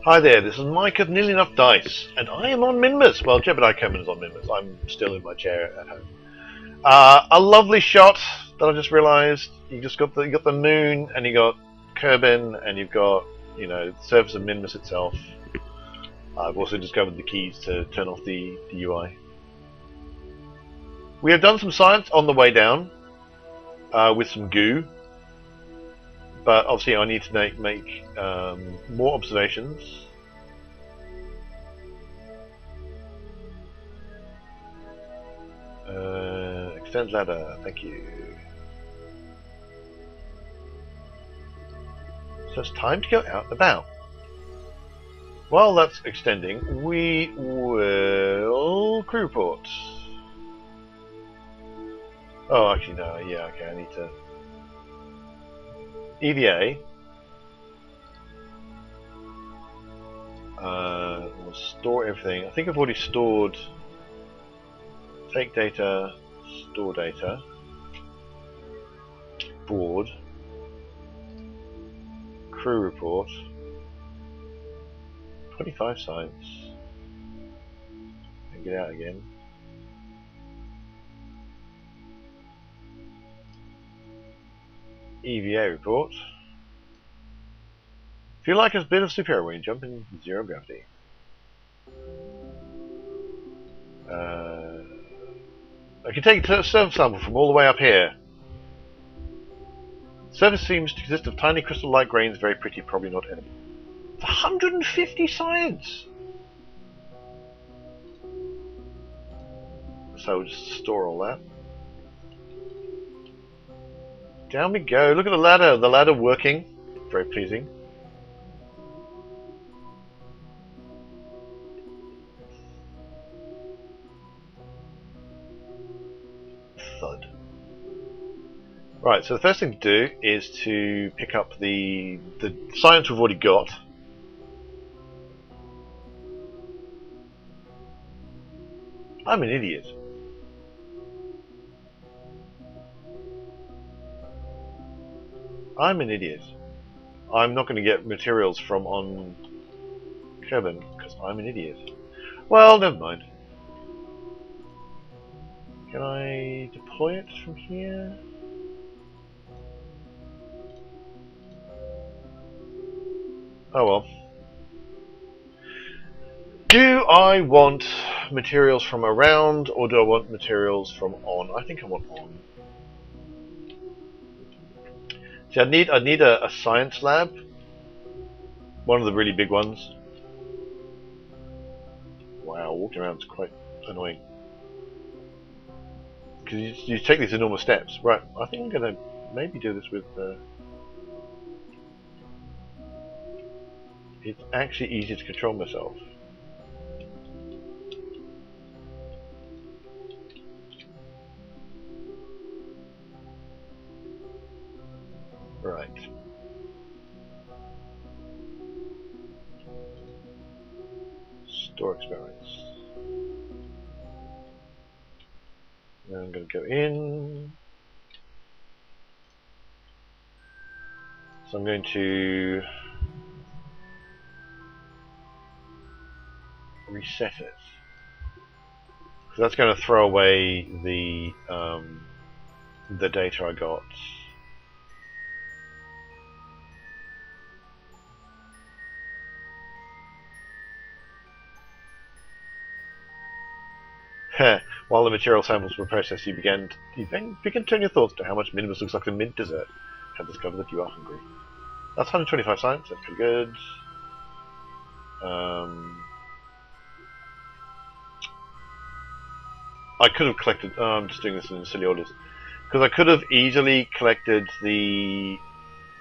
Hi there, this is Mike of Nearly Enough Dice, and I am on Minmus. Well, Jebediah Kerbin is on Minmus. I'm still in my chair at home. A lovely shot that I just realised. You got the moon, and you got Kerbin, and you've got the surface of Minmus itself. I've also discovered the keys to turn off the UI. We have done some science on the way down with some goo. But obviously I need to make more observations. Extend ladder, thank you. So it's time to go out and about. While that's extending, we will crew report. Oh, actually no, yeah, okay, I need to... EVA. We'll store everything. I think I've already stored. Take data, store data, board, crew report, 25 science, and get out again. EVA report. Feel like a bit of superhero when you jump in zero gravity. I can take a surface sample from all the way up here. The surface seems to consist of tiny crystal-like grains, very pretty, probably not edible. It's 150 science! So we'll just store all that. Down we go. Look at the ladder working. Very pleasing. Thud. Right, so the first thing to do is to pick up the science we've already got. I'm an idiot. I'm an idiot. I'm not going to get materials from on Kerbin because I'm an idiot. Well, never mind. Can I deploy it from here? Oh well. Do I want materials from around or do I want materials from on? I think I want on. See, I need a science lab, one of the really big ones. Wow, walking around is quite annoying because you take these enormous steps. Right, I think I'm gonna maybe do this with. It's actually easier to control myself. Right. Store experiments. Now I'm going to go in. So I'm going to reset it. So that's going to throw away the data I got. While the material samples were processed, you began to turn your thoughts to how much Minmus looks like a mint dessert. Have discovered that you are hungry. That's 125 science. That's pretty good. I could have collected. I'm just doing this in silly orders because I could have easily collected the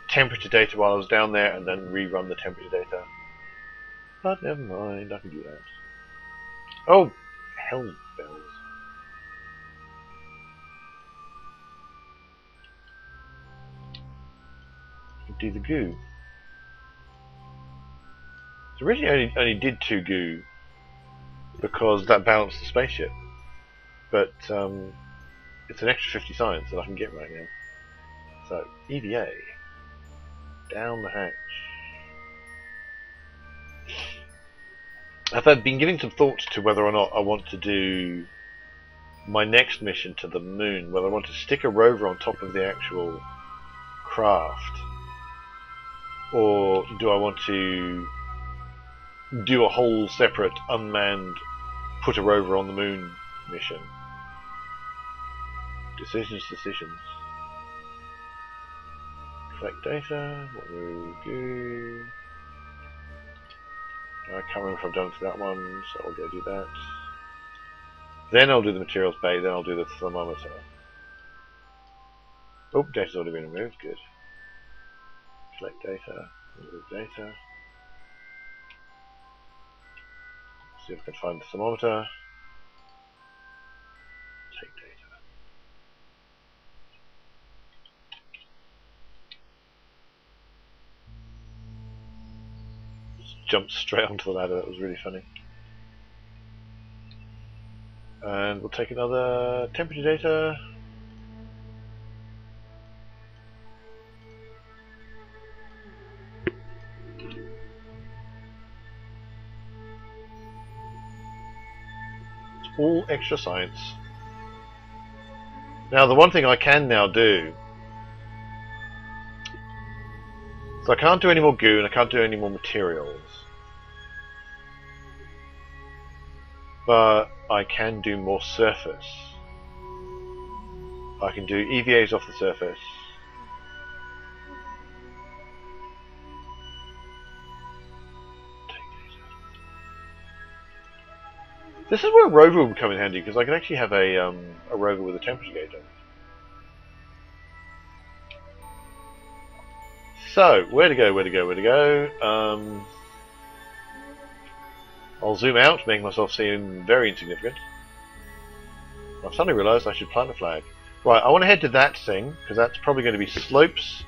temperature data while I was down there and then rerun the temperature data. But never mind. I can do that. Oh, hell bells. Do the goo. So originally only did 2 goo because that balanced the spaceship, but it's an extra 50 science that I can get right now. So EVA down the hatch. I've been giving some thought to whether or not I want to do my next mission to the moon, whether I want to stick a rover on top of the actual craft, or do I want to do a whole separate unmanned put a rover on the moon mission. Decisions. Collect data, what we'll do. I can't remember if I've done it to that one, so I'll go do that. Then I'll do the materials bay, then I'll do the thermometer. Oh, data's already been removed, good. Collect data, remove data. See if I can find the thermometer. Take data. Just jumped straight onto the ladder, that was really funny. And we'll take another temperature data. It's all extra science. Now the one thing I can now do, so I can't do any more goo and I can't do any more materials, but I can do more surface. I can do EVAs off the surface. This is where a rover would come in handy, because I can actually have a rover with a temperature gauge on it. So, where to go? I'll zoom out, make myself seem very insignificant. I've suddenly realised I should plant a flag. Right, I want to head to that thing, because that's probably going to be slopes,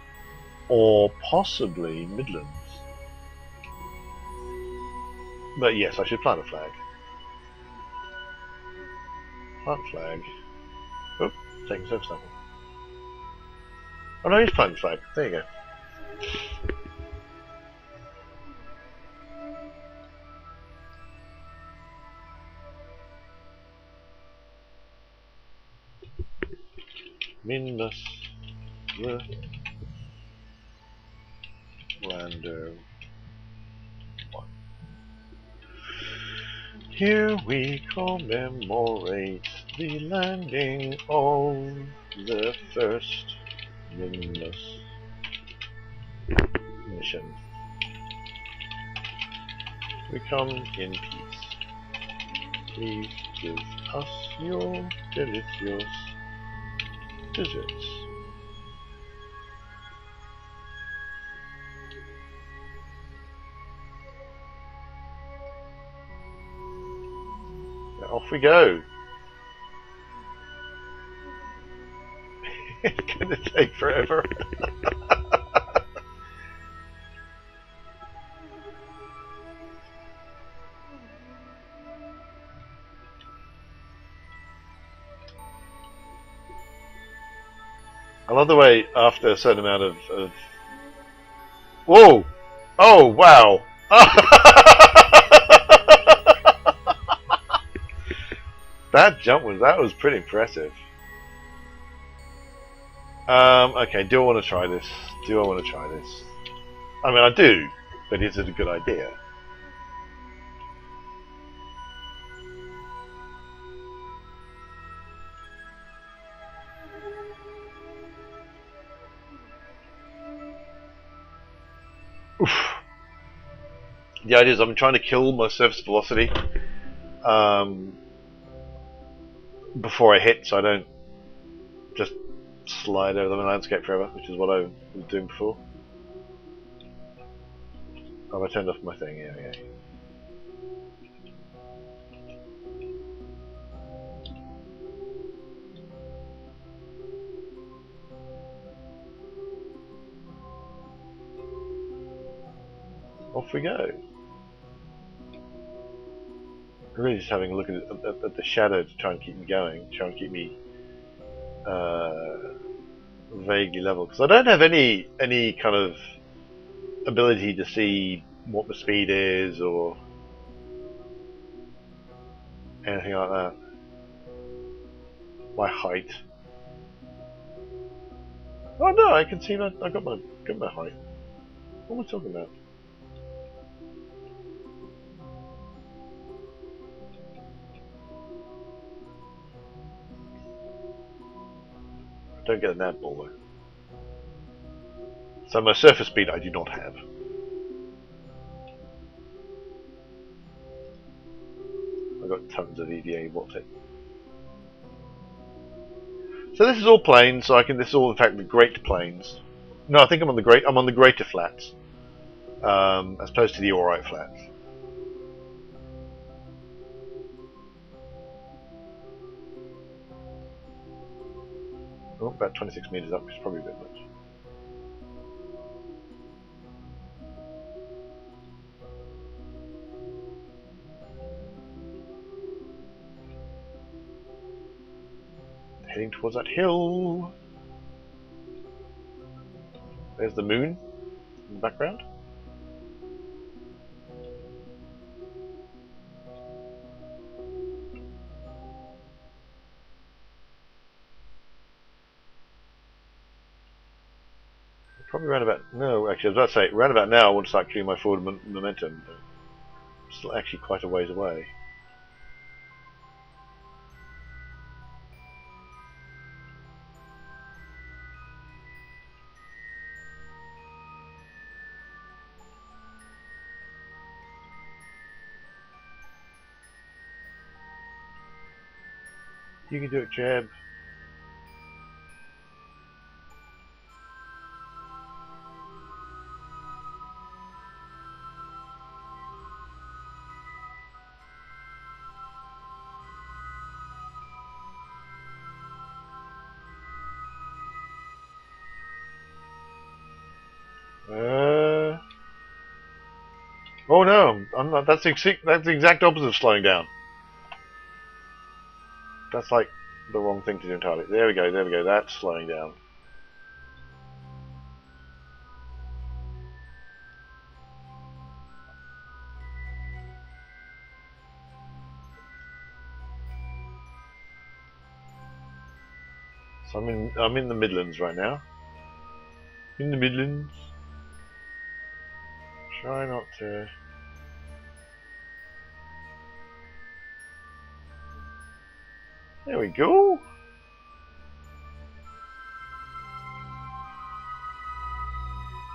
or possibly midlands. But yes, I should plant a flag. Plant flag. Oh, taking surface sample. Oh no, he's planting flag. There you go. Minmus Lander 1. Here we commemorate the landing of the first Minmus mission. We come in peace. Please give us your delicious desserts. Now off we go. It's going to take forever. I love the way after a certain amount of... Whoa! Oh, wow! That was pretty impressive. Okay, do I want to try this? I mean, I do, but is it a good idea? Oof. The idea is I'm trying to kill my surface velocity before I hit, so I don't just slide over the landscape forever, which is what I was doing before. Oh, I turned off my thing, yeah. Off we go. I'm really just having a look at the shadow to try and keep me going, try and keep me vaguely level, because I don't have any kind of ability to see what the speed is, or anything like that. My height. Oh no, I can see that. I got my height. What am I talking about? I don't get a nav ball though. So my surface speed I do not have. I've got tons of EVA. What's it? So this is all plains. So I can. This is all in fact the Great Plains. No, I think I'm on the Great. I'm on the Greater Flats, as opposed to the Alright Flats. Oh, about 26 meters up is probably a bit much. Heading towards that hill. There's the moon in the background. Probably around about, no, actually I was about to say, around about now I want to start clearing my forward momentum, but I'm still actually quite a ways away. You can do it, Jeb. Oh no, I'm not. That's the exact opposite of slowing down. That's like the wrong thing to do entirely. There we go. There we go. That's slowing down. So I'm in the Midlands right now. In the Midlands. Try not to. There we go.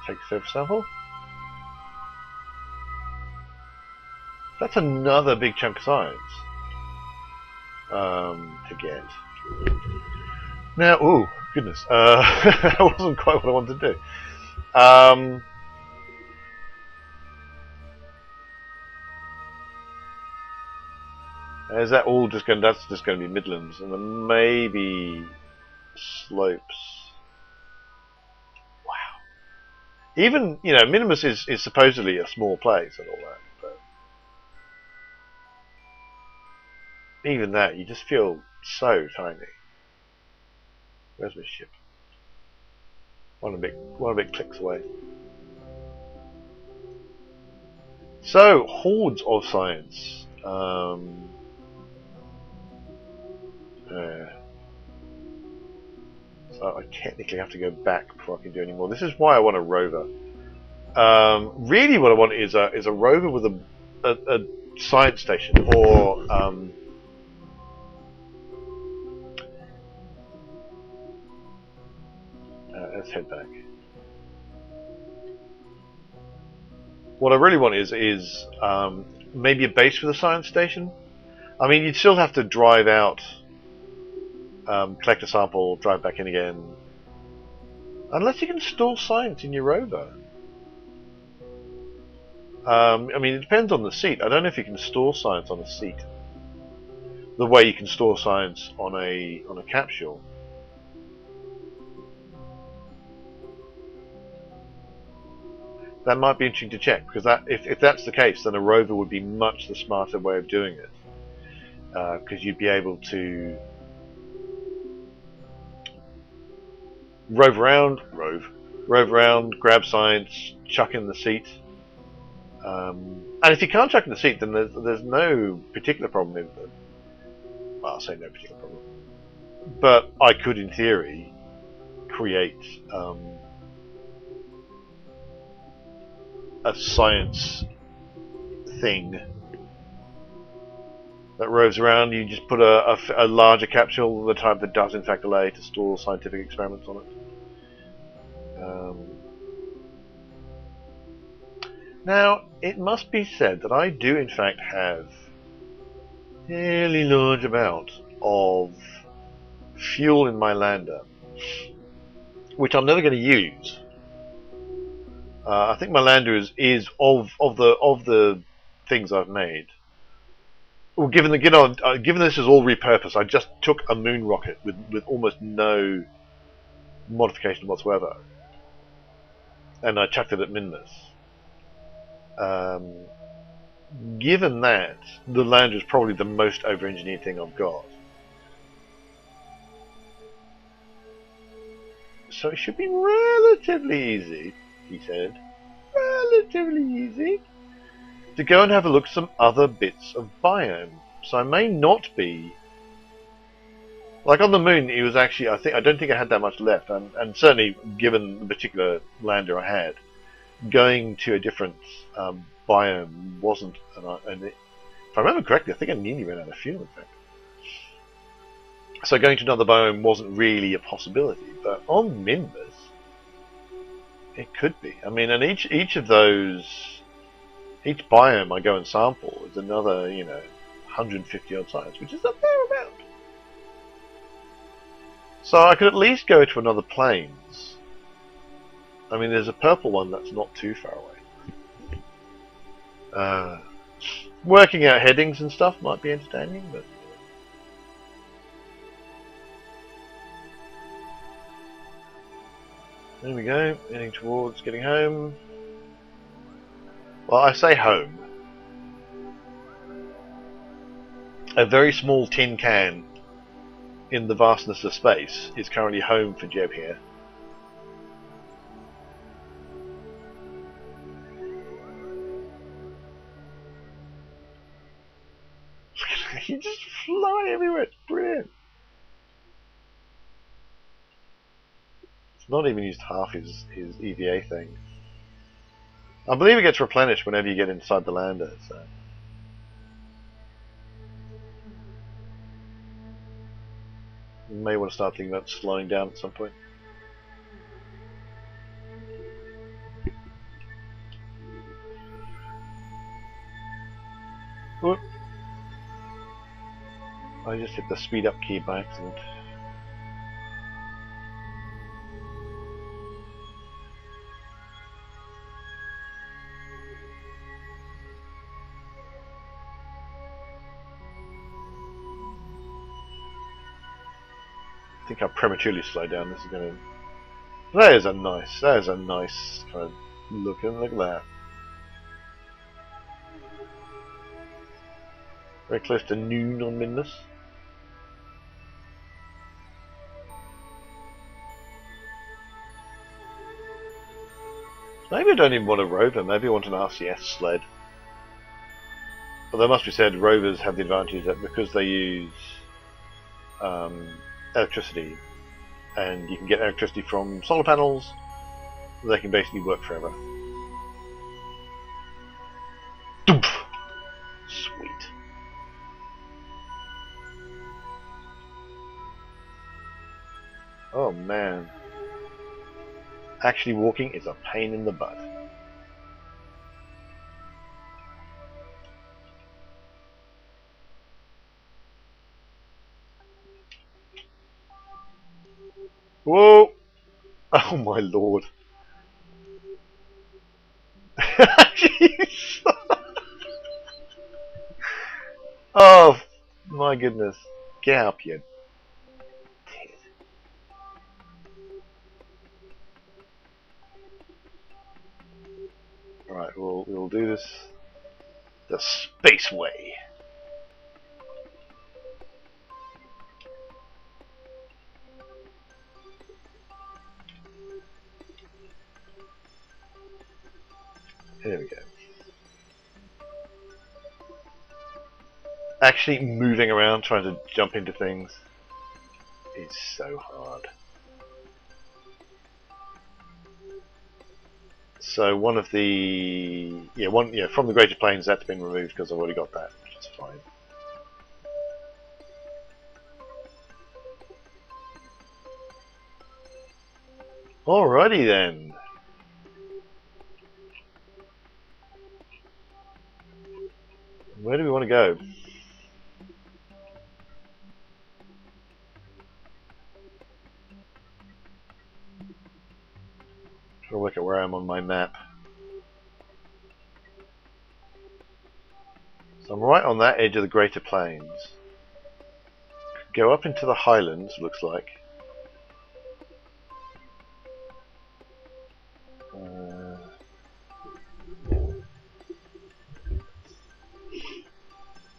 Take a surface sample. That's another big chunk of science to get. Now, oh goodness, that wasn't quite what I wanted to do. Is that all just going? That's just going to be Midlands, and then maybe slopes. Wow. Even Minmus is supposedly a small place and all that, but even that, you just feel so tiny. Where's my ship? One a bit clicks away. So hordes of science. So I technically have to go back before I can do any more. This is why I want a rover. Really, what I want is a rover with a science station, or let's head back. What I really want is maybe a base for the science station. I mean, you'd still have to drive out, collect a sample, drive back in again. Unless you can store science in your rover. I mean, it depends on the seat. I don't know if you can store science on a seat, the way you can store science on a capsule. That might be interesting to check, because if that's the case, then a rover would be much the smarter way of doing it, because you'd be able to rove around, grab science, chuck in the seat. And if you can't chuck in the seat, then there's no particular problem with Well, I'll say no particular problem. But I could, in theory, create a science thing that roves around. You just put a larger capsule, the type that does in fact allow you to store scientific experiments on it. Now, it must be said that I do in fact have a fairly large amount of fuel in my lander, which I'm never going to use. I think my lander is of the things I've made. Well, given this is all repurposed, I just took a moon rocket with almost no modification whatsoever, and I chucked it at Minmus. Given that, the lander is probably the most over-engineered thing I've got. So it should be relatively easy, he said. Relatively easy. To go and have a look at some other bits of biome. So I may not be... Like on the moon, it was actually... I don't think I had that much left. And certainly, given the particular lander I had, going to a different biome wasn't... if I remember correctly, I think I nearly ran out of fuel, in fact. So going to another biome wasn't really a possibility. But on Minmus, it could be. I mean, and each of those... Each biome I go and sample is another, 150 odd sites, which is a fair amount. So I could at least go to another plains. I mean, there's a purple one that's not too far away. Working out headings and stuff might be entertaining, but... There we go, heading towards getting home. Well, I say home. A very small tin can in the vastness of space is currently home for Jeb here. You just fly everywhere, it's brilliant. It's not even used half his EVA thing. I believe it gets replenished whenever you get inside the lander, so... You may want to start thinking about slowing down at some point. Whoop. I just hit the speed up key by accident. I think I prematurely slowed down. This is going to... That is a nice kind of looking. Look at that. Very close to noon on Minmus. Maybe I don't even want a rover. Maybe I want an RCS sled. Although it must be said, rovers have the advantage that because they use electricity, and you can get electricity from solar panels, they can basically work forever. Doof! Sweet. Oh man. Actually walking is a pain in the butt. Whoa! Oh my lord. Jeez. Oh my goodness. Get up, you tit. Alright, we'll do this the space way. There we go. Actually moving around, trying to jump into things, is so hard. So one of the from the Greater Plains, that's been removed because I've already got that, which is fine. Alrighty then. Where do we want to go? Try to work out where I am on my map. So I'm right on that edge of the Greater Plains. Go up into the Highlands, looks like.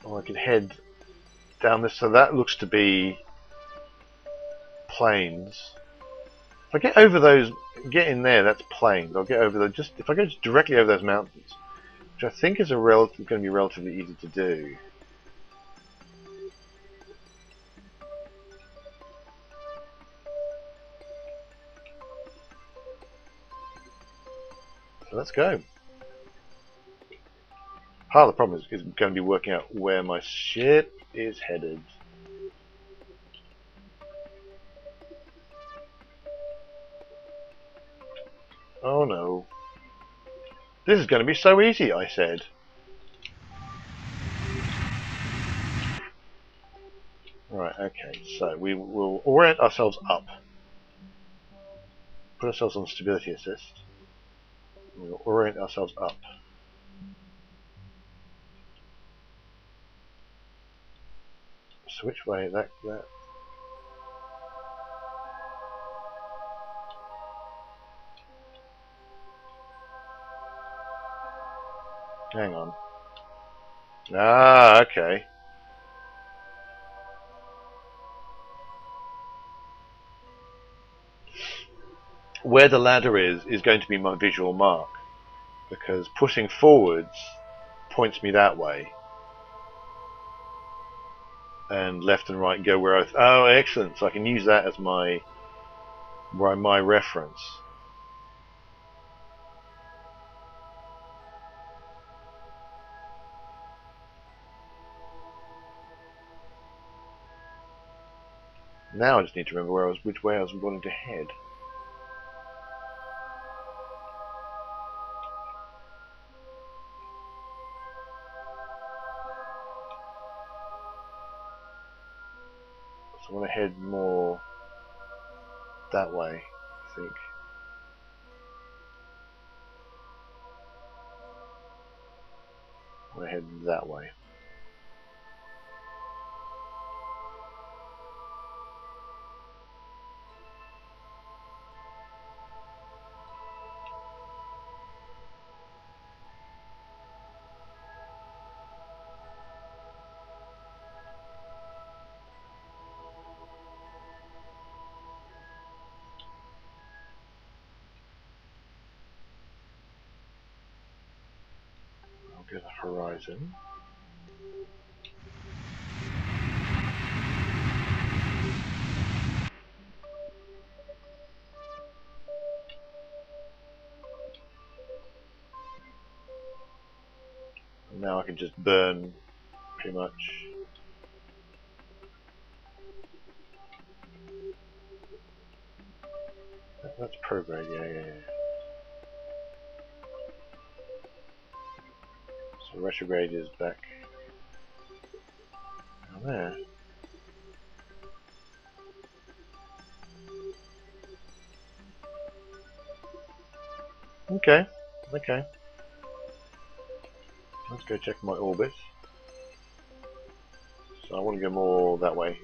Or I could head down this. So that looks to be plains. If I get over those, get in there, that's plains. I'll get over the if I go just directly over those mountains, which I think is going to be relatively easy to do. So let's go. Part of the problem is going to be working out where my ship is headed. Oh no. This is going to be so easy, I said. Right, okay, so we will orient ourselves up. Put ourselves on stability assist. We'll orient ourselves up. So which way that hang on. Ah, okay. Where the ladder is going to be my visual mark, because pushing forwards points me that way, and left and right go where I... Oh, excellent! So I can use that as my reference. Now I just need to remember which way I was wanting to head. So I want to head more that way, I think. I want to head that way. I'll go to the horizon. And now I can just burn pretty much. That's prograde, yeah. So retrograde is back down there. Okay. Let's go check my orbit. So I want to go more that way.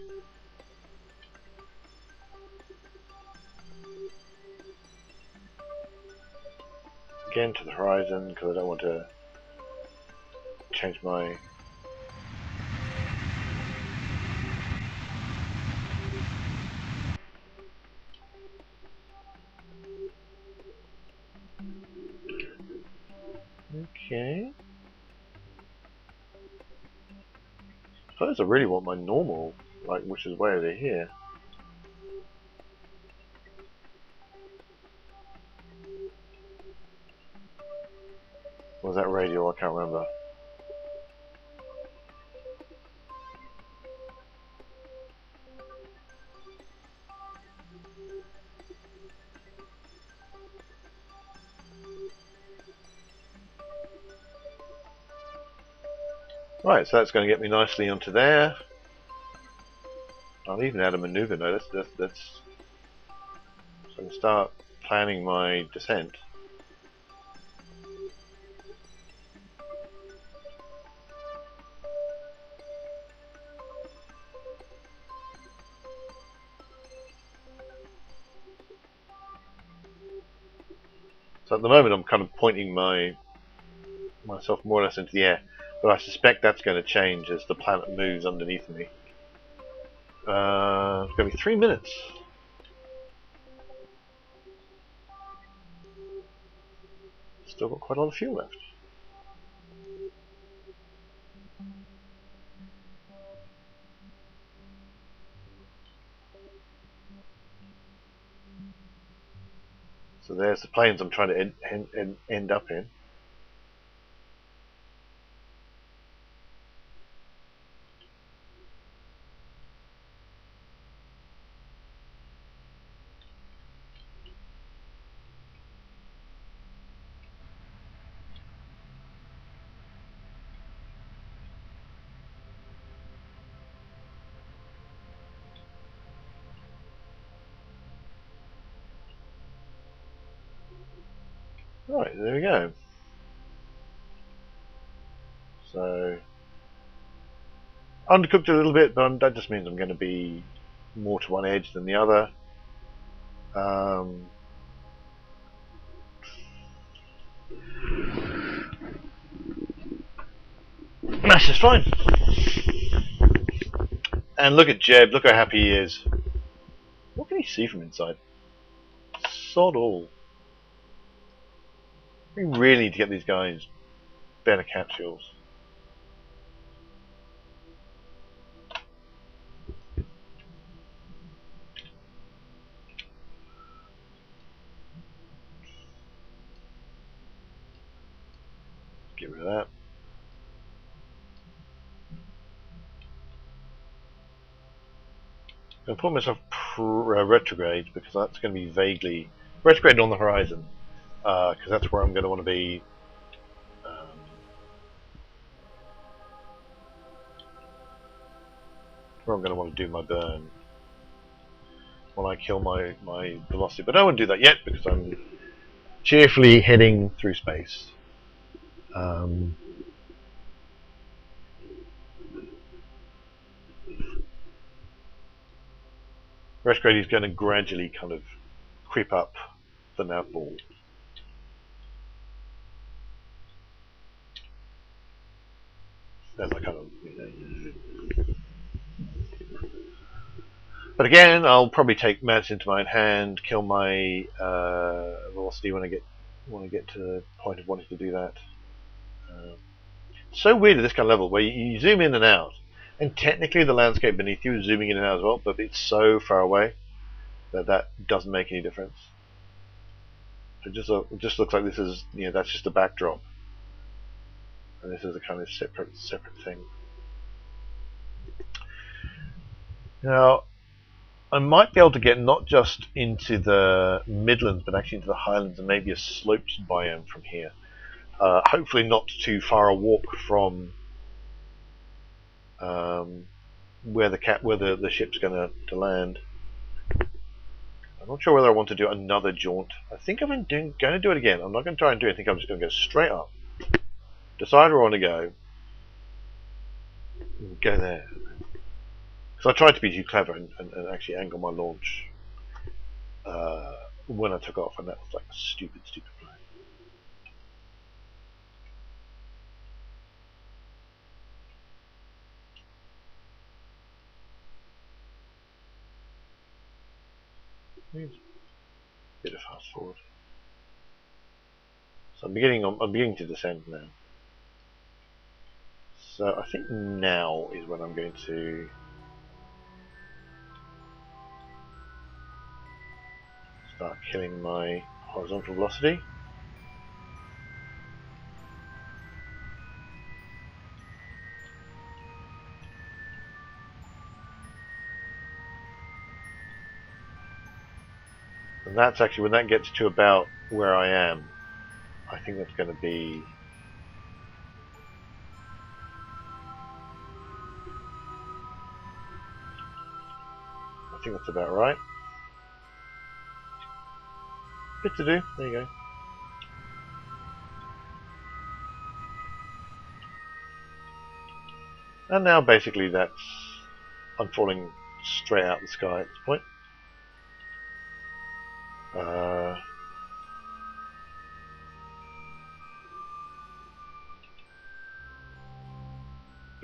Again to the horizon, because I don't want to change my... Okay. suppose I really want my normal, like, which is way over here. Or was that radial? I can't remember. Right, so that's going to get me nicely onto there. I'll even add a maneuver notice. That's so I can start planning my descent. So at the moment I'm kind of pointing myself more or less into the air, but I suspect that's going to change as the planet moves underneath me. It's going to be 3 minutes. Still got quite a lot of fuel left. So there's the planes I'm trying to end up in. Right, there we go. So undercooked a little bit, but that just means I'm going to be more to one edge than the other. That's just fine. And look at Jeb, look how happy he is. What can he see from inside? Sod all. We really need to get these guys better capsules. Get rid of that. I'm going to put myself retrograde because that's going to be vaguely retrograde on the horizon, because that's where I'm going to want to be. Where I'm going to want to do my burn when I kill my velocity, but I won't do that yet because I'm cheerfully heading through space. Retrograde is going to gradually kind of creep up the nav ball. As I kind of, but again, I'll probably take matters into my own hand, kill my velocity when I get to the point of wanting to do that. It's so weird at this kind of level where you zoom in and out, and technically the landscape beneath you is zooming in and out as well, but it's so far away that doesn't make any difference. It just looks like this is, that's just a backdrop, and this is a kind of separate thing. Now, I might be able to get not just into the Midlands, but actually into the Highlands and maybe a slopes biome from here. Hopefully not too far a walk from where the ship's going to land. I'm not sure whether I want to do another jaunt. I think I'm going to do it again. I'm not going to try and do it. I think I'm just going to go straight up. Decide where I want to go. And go there. Because I tried to be too clever and actually angle my launch when I took off, and that was like a stupid plan. Bit of fast forward. So I'm beginning to descend now. So I think now is when I'm going to start killing my horizontal velocity. And that's actually, when that gets to about where I am, I think that's going to be... I think that's about right. Bit to do, there you go. And now basically that's... I'm falling straight out the sky at this point. Got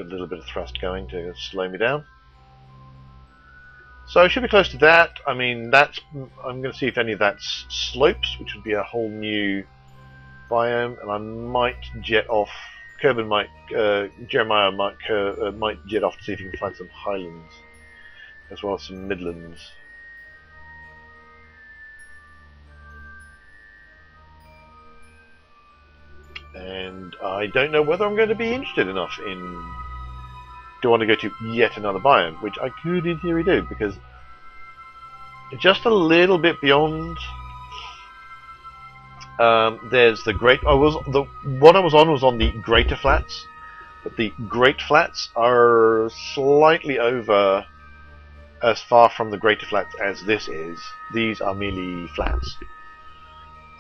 a little bit of thrust going to slow me down. So I should be close to that. I mean, that's... I'm going to see if any of that's slopes, which would be a whole new biome, and I might jet off. Kerbin might... Jeremiah might jet off to see if he can find some highlands, as well as some midlands. And I don't know whether I'm going to be interested enough in... Do I want to go to yet another biome, which I could in theory do, because just a little bit beyond, there's the Great... what I was on the Greater Flats, but the Great Flats are slightly over as far from the Greater Flats as this is. These are merely flats.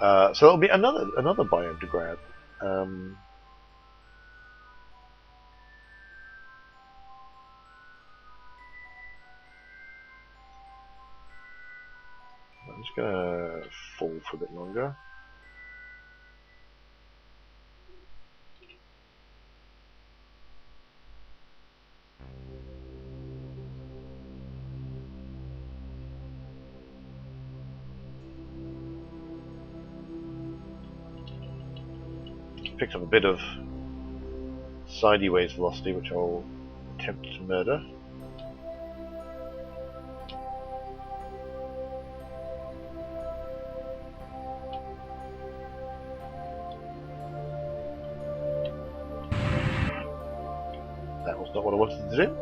So it'll be another biome to grab. I'm just gonna fall for a bit longer. Picked up a bit of sideways velocity, which I'll attempt to murder. That was not what I wanted to do.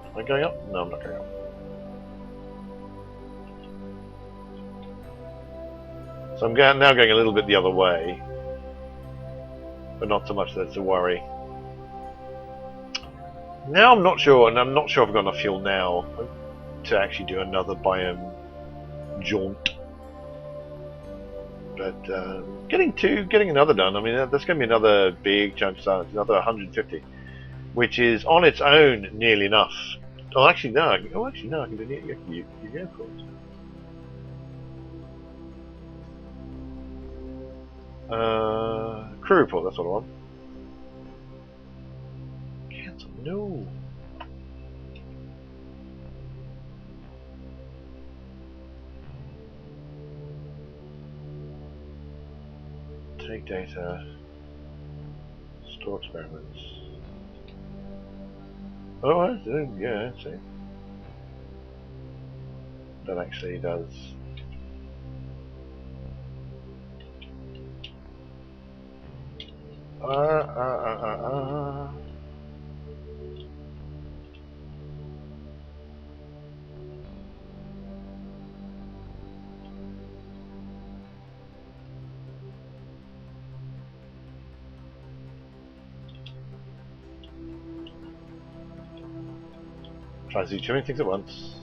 Am I going up? No, I'm not going up. So I'm now going a little bit the other way, but not so much that it's a worry. Now I'm not sure, and I'm not sure if I've got enough fuel now to actually do another biome jaunt. But getting another done. I mean, that's going to be another big chunk of silence, another 150, which is on its own nearly enough. Oh, actually no. I can do the airport. Crew report. That's what I want. Cancel. No. Take data. Store experiments. Oh, I do. Yeah, I see. That actually does. Trying to do too many things at once.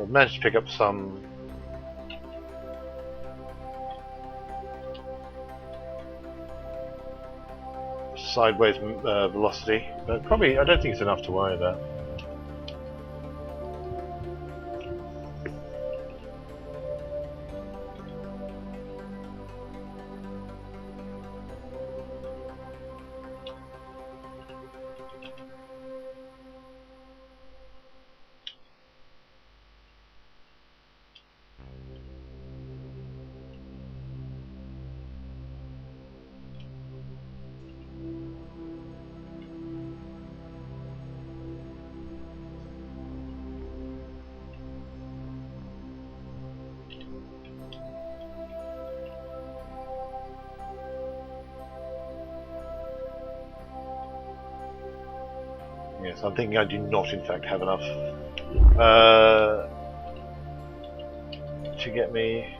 I've managed to pick up some sideways velocity, but probably I don't think it's enough to worry about. Yes, I'm thinking I do not, in fact, have enough to get me.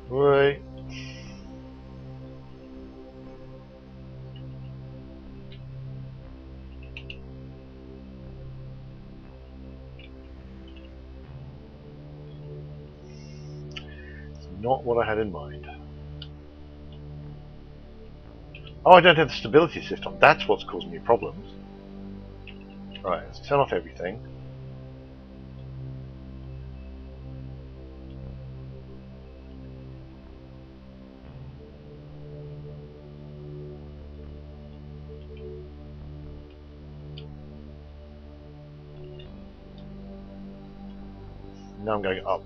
Right. It's not what I had in mind. Oh, I don't have the stability assist on. That's what's causing me problems. Right, let's turn off everything. Now I'm going up.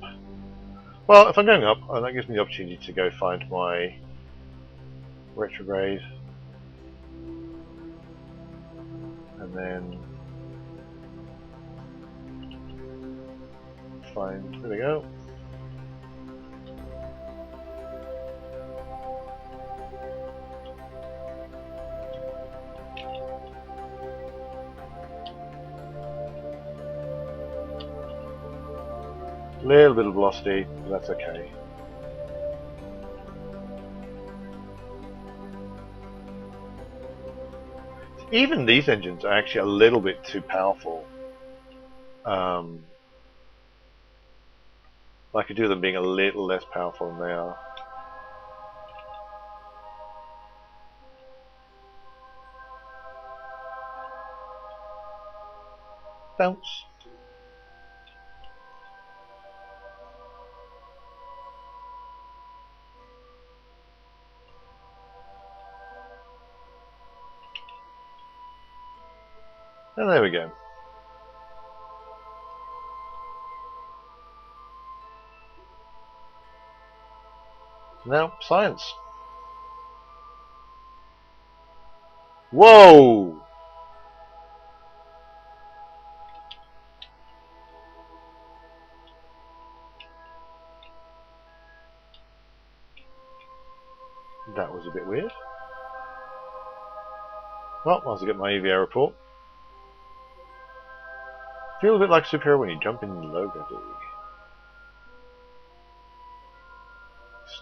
Well, if I'm going up, that gives me the opportunity to go find my retrograde. And then find, there we go. Little bit of velocity, but that's okay. Even these engines are actually a little bit too powerful. I could do them being a little less powerful than they are. Bounce. And there we go. Now, science. Whoa! That was a bit weird. Well, once I get my EVA report. Feel a bit like a superhero when you jump in low gravity.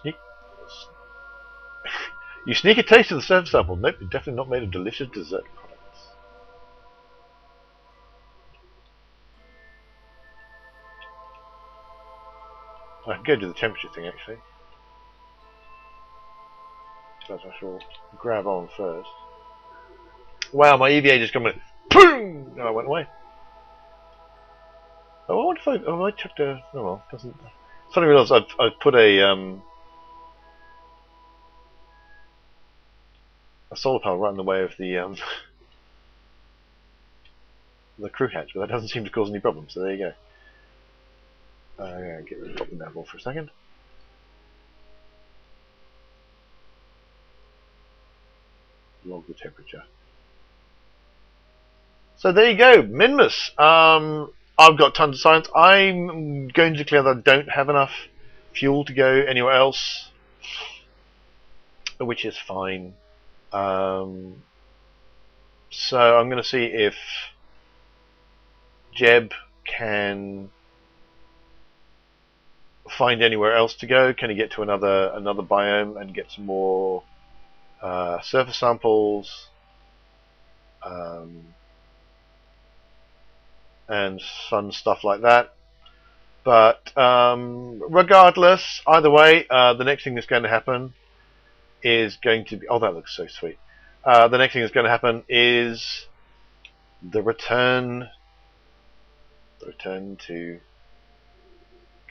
Sneak. You sneak a taste of the surface sample. Nope, you're definitely not made of delicious dessert products. I can go do the temperature thing actually. So I shall grab on first. Wow, my EVA just come in. Boom! And I went away. Oh, I wonder if I chucked a. Oh well, doesn't. Suddenly realised I've put a solar panel right in the way of the the crew hatch, but that doesn't seem to cause any problems. So there you go. Get rid of the nav for a second. Log the temperature. So there you go, Minmus. I've got tons of science. I'm going to declare that I don't have enough fuel to go anywhere else, which is fine. So I'm going to see if Jeb can find anywhere else to go. Can he get to another biome and get some more surface samples? And fun stuff like that. But regardless, either way, the next thing that's going to happen is going to be... Oh, that looks so sweet. The next thing that's going to happen is the return to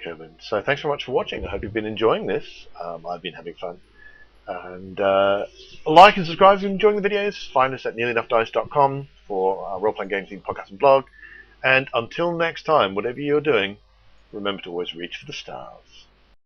Kerbin. So thanks very much for watching. I hope you've been enjoying this. I've been having fun. And like and subscribe if you're enjoying the videos. Find us at nearlyenoughdice.com for our role-playing game themed podcast and blog. And until next time, whatever you're doing, remember to always reach for the stars.